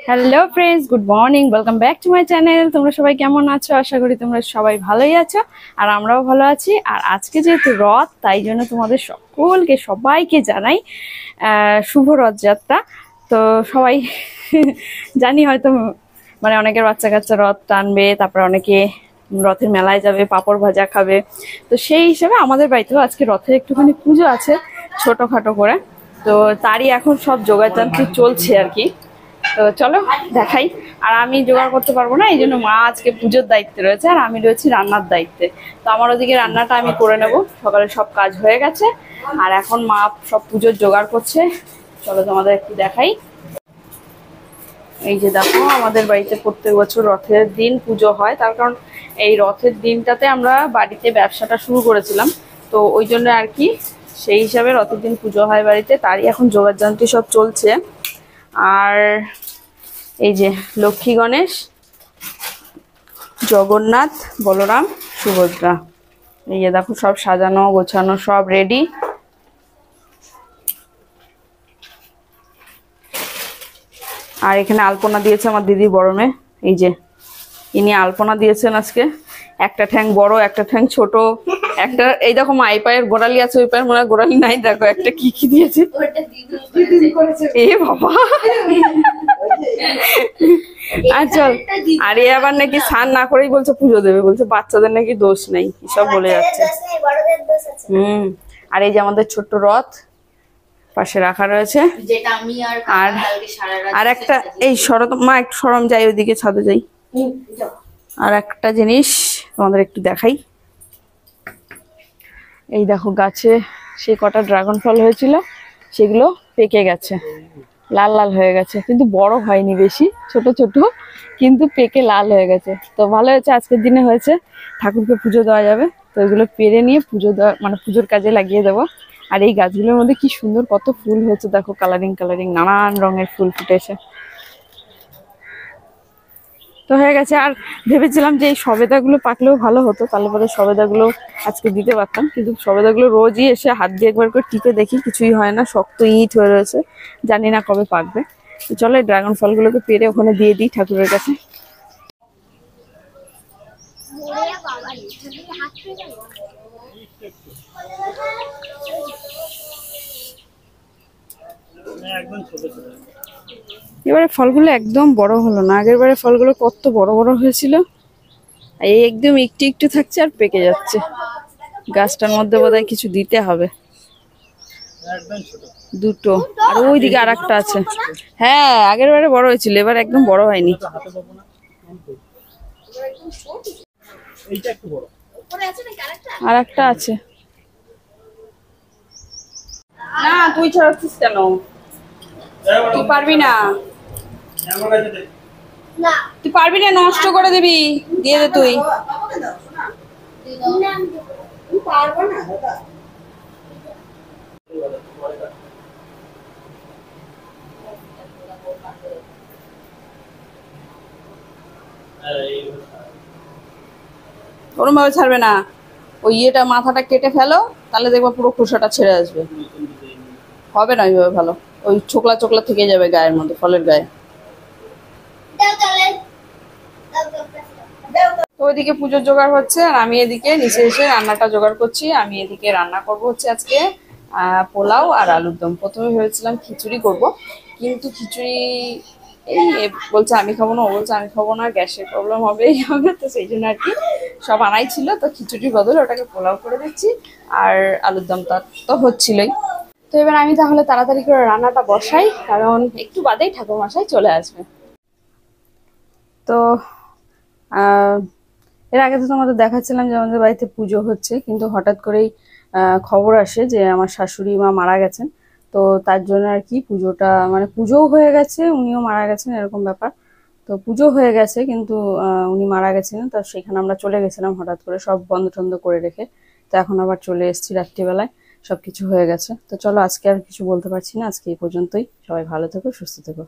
Hello friends, good morning, welcome back to my channel. তোমরা সবাই কেমন আছো? আশা করি তোমরা সবাই ভালোই আছো, আর আমরাও ভালো আছি। আর আজকে যেহেতু রথ, তাই জন্য তোমাদের সবাইকে জানাই শুভ রথযাত্রা। তো সবাই জানি হয়তো, মানে অনেকের বাচ্চা কাচ্চা রথ টানবে, তারপর অনেকে রথের মেলায় যাবে, পাঁপড় ভাজা খাবে। তো সেই হিসাবে আমাদের বাড়িতেও আজকে রথের একটুখানি পুজো আছে, ছোটখাটো করে। তো তারই এখন সব যোগাযান্ত্রিক চলছে আর কি। তো চলো দেখাই। আর আমি জোগাড় করতে পারবো না, এই জন্য মা আজকে পুজোর দায়িত্বে রয়েছে, আর আমি রয়েছি রান্নার দায়িত্বে। তো আমার ওদিকে রান্নাটা আমি করে নেব, সকালে সব কাজ হয়ে গেছে। আর এখন মা সব পুজোর জোগাড় করছে, চলো তোমাদের একটু দেখাই। এই যে দেখো, আমাদের বাড়িতে প্রত্যেক বছর রথের দিন পুজো হয়, তার কারণ এই রথের দিনটাতে আমরা বাড়িতে ব্যবসাটা শুরু করেছিলাম। তো ওই জন্য আর কি, সেই হিসাবে রথের দিন পুজো হয় বাড়িতে, তারই এখন যোগাযান্ত্রী সব চলছে। আর এই যে লক্ষ্মী গণেশ, জগন্নাথ, বলরাম, সুভদ্রা, এই যে দেখো সব সাজানো গোছানো, সব রেডি। আর এখানে আলপনা দিয়েছে আমার দিদি বড় মেয়ে, এই যে ইনি আলপনা দিয়েছেন আজকে। একটা ঠ্যাং বড়, একটা ঠ্যাং ছোট, একটা এই দেখো মা এই পায়ের গোড়ালি আছে, ওই পায়ের মনে হয় গোড়ালি নাই, দেখো একটা কি কি দিয়েছে। এ বাবা, আর চল। আর এ আবার নাকি স্নান না করেই বলছে পুজো দেবে, বলছে বাচ্চাদের নাকি দোষ নেই, এসব বলে যাচ্ছে। আর এই যে আমাদের ছোট্ট রথ পাশে রাখা রয়েছে। আর একটা এই শরৎ মা, একটু সরম যাই ওইদিকে, ছাদে যাই। আর একটা জিনিস তোমাদের একটু দেখাই, এই দেখো গাছে সেই কটা ড্রাগন ফল হয়েছিল, সেগুলো পেকে গেছে, লাল লাল হয়ে গেছে, কিন্তু বড় হয়নি বেশি, ছোট ছোট, কিন্তু পেকে লাল হয়ে গেছে। তো ভালো হয়েছে, আজকের দিনে হয়েছে, ঠাকুরকে পুজো দেওয়া যাবে। তো এগুলো পেরে নিয়ে পুজো দেওয়া, মানে পুজোর কাজে লাগিয়ে দেবো। আর এই গাছগুলোর মধ্যে কি সুন্দর কত ফুল হয়েছে দেখো, কালারিং কালারিং নানান রঙের ফুল ফুটেছে। তো হয়ে গেছে। আর ভেবেছিলাম যে এই সবেদাগুলো পাকলেও ভালো হতো, তাহলে পরে সবেদাগুলো আজকে দিতে পারতাম, কিন্তু সবেদাগুলো রোজই এসে হাত দিয়ে একবার করে টিপে দেখি, কিছুই হয় না, শক্ত ইট হয়ে রয়েছে, জানি না কবে পাকবে। তো চলো এই ড্রাগন ফলগুলোকে পেরে ওখানে দিয়ে দিই ঠাকুরের কাছে। এবারে ফলগুলো একদম বড় হলো না, আগের বারে ফলগুলো কত বড় বড় হয়েছিল, এই একদম একটু একটু থাকছে আর পেকে যাচ্ছে। গাছটার মধ্যে বোধহয় কিছু দিতে হবে। দুটো, আর ওইদিকে আর একটা আছে। হ্যাঁ, আগের বারে বড় হয়েছিল, এবার একদম বড় হয়নি। আর একটা আছে না, তুই ছাড়াচ্ছিস কেন? তুই পারবি না, তুই পারবি না, নষ্ট করে দিবি, দিয়ে দে তুই। ওরম ভাবে ছাড়বে না, ওই ইয়েটা মাথাটা কেটে ফেলো, তাহলে দেখবা পুরো খোসাটা ছেড়ে আসবে। হবে না ওইভাবে, ভালো ওই ছোকলা চোকলা থেকে যাবে গায়ের মধ্যে, ফলের গায়ে। তো ওইদিকে পুজোর জোগাড় হচ্ছে, আর আমি এদিকে নিচে এসে রান্নাটা জোগাড় করছি। আমি এদিকে রান্না করব হচ্ছে আজকে পোলাও আর আলুর দম। প্রথমে ভেবেছিলাম খিচুড়ি করব, কিন্তু খিচুড়ি এই বলছে আমি খাবো না, ও বলছে আমি খাবো না, গ্যাসের প্রবলেম হবে এই হবে, তো সেই জন্য আর কি সব আনাই ছিল। তো খিচুড়ির বদলে ওটাকে পোলাও করে দিচ্ছি, আর আলুর দমটা তো হচ্ছিলই। তো এবার আমি তাহলে তাড়াতাড়ি করে রান্নাটা বসাই, কারণ একটু বাদেই ঠাকুরমশাই চলে আসবে। তো এর আগে তো তোমাদের দেখাচ্ছিলাম যে আমাদের বাড়িতে পুজো হচ্ছে, কিন্তু হঠাৎ করেই খবর আসে যে আমার শাশুড়ি মা মারা গেছেন। তো তার জন্য আর কি পুজোটা, মানে পুজোও হয়ে গেছে, উনিও মারা গেছেন, এরকম ব্যাপার। তো পুজো হয়ে গেছে, কিন্তু উনি মারা গেছিলেন, তো সেখানে আমরা চলে গেছিলাম হঠাৎ করে, সব বন্ধ টন্ধ করে রেখে। তো এখন আবার চলে এসেছি রাত্রিবেলায়, সবকিছু হয়ে গেছে। তো চলো, আজকে আর কিছু বলতে পারছি না, আজকে এই পর্যন্তই। সবাই ভালো থেকো, সুস্থ থেকো।